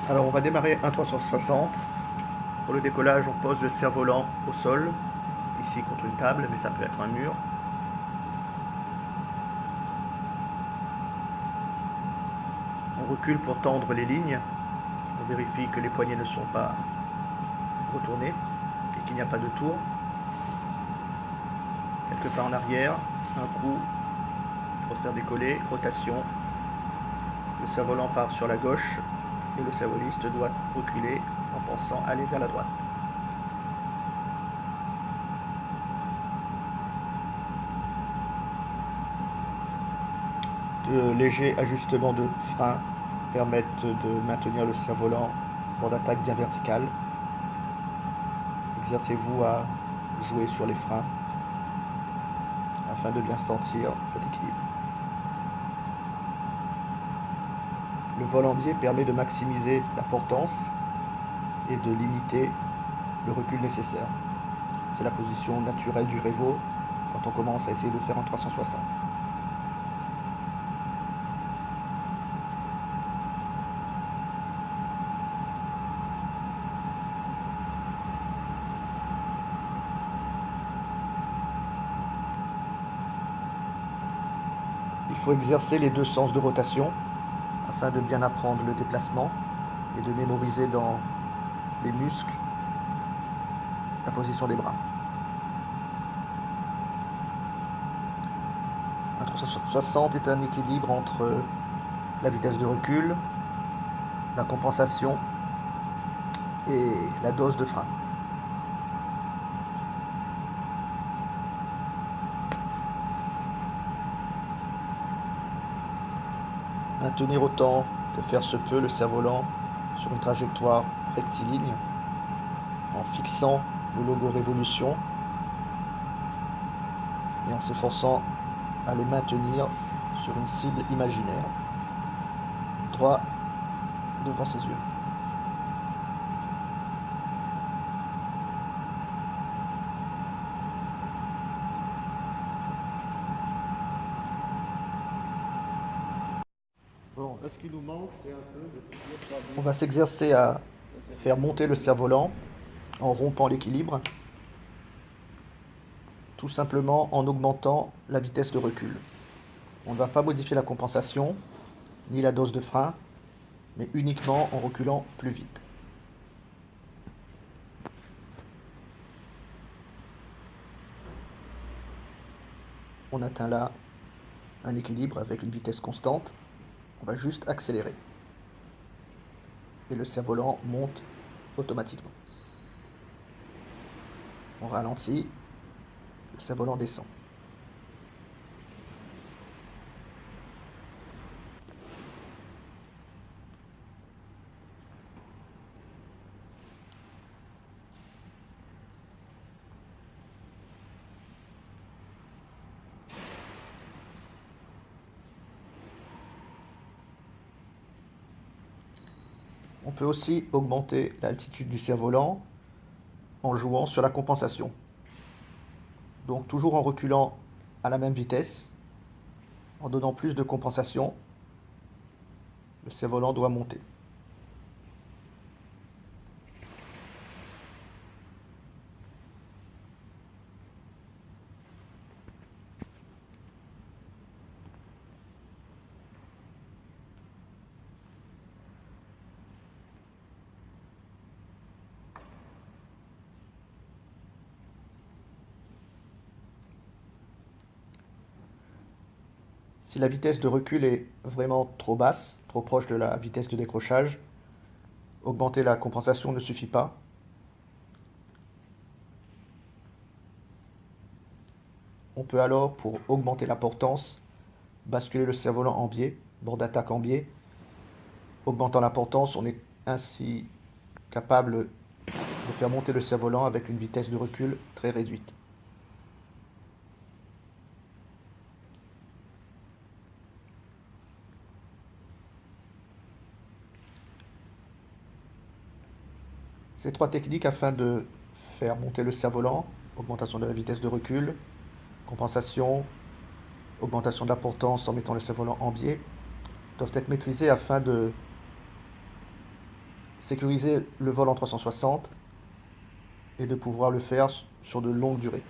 Alors on va démarrer un 360. Pour le décollage, on pose le cerf-volant au sol, ici contre une table, mais ça peut être un mur. On recule pour tendre les lignes. On vérifie que les poignées ne sont pas retournées et qu'il n'y a pas de tour. Quelques pas en arrière, un coup pour faire décoller, rotation. Le cerf-volant part sur la gauche et le cervoliste doit reculer en pensant aller vers la droite. De légers ajustements de frein permettent de maintenir le cerf-volant en attaque bien verticale. Exercez-vous à jouer sur les freins afin de bien sentir cet équilibre. Le vol en biais permet de maximiser la portance et de limiter le recul nécessaire. C'est la position naturelle du Revo quand on commence à essayer de faire un 360. Il faut exercer les deux sens de rotation afin de bien apprendre le déplacement et de mémoriser dans les muscles la position des bras. Un 360 est un équilibre entre la vitesse de recul, la compensation et la dose de frein. Maintenir autant que faire se peut le cerf-volant sur une trajectoire rectiligne en fixant le logo révolution et en s'efforçant à le maintenir sur une cible imaginaire, droit devant ses yeux. Bon, là, ce qui nous manque, c'est un peu de pouvoir On va s'exercer à faire monter le cerf-volant en rompant l'équilibre, tout simplement en augmentant la vitesse de recul. On ne va pas modifier la compensation ni la dose de frein, mais uniquement en reculant plus vite. On atteint là un équilibre avec une vitesse constante. On va juste accélérer. Et le cerf-volant monte automatiquement. On ralentit, le cerf-volant descend. On peut aussi augmenter l'altitude du cerf-volant en jouant sur la compensation. Donc toujours en reculant à la même vitesse, en donnant plus de compensation, le cerf-volant doit monter. Si la vitesse de recul est vraiment trop basse, trop proche de la vitesse de décrochage, augmenter la compensation ne suffit pas. On peut alors, pour augmenter la portance, basculer le cerf-volant en biais, bord d'attaque en biais. Augmentant la portance, on est ainsi capable de faire monter le cerf-volant avec une vitesse de recul très réduite. Ces trois techniques afin de faire monter le cerf-volant, augmentation de la vitesse de recul, compensation, augmentation de la portance en mettant le cerf-volant en biais, doivent être maîtrisées afin de sécuriser le vol en 360 et de pouvoir le faire sur de longues durées.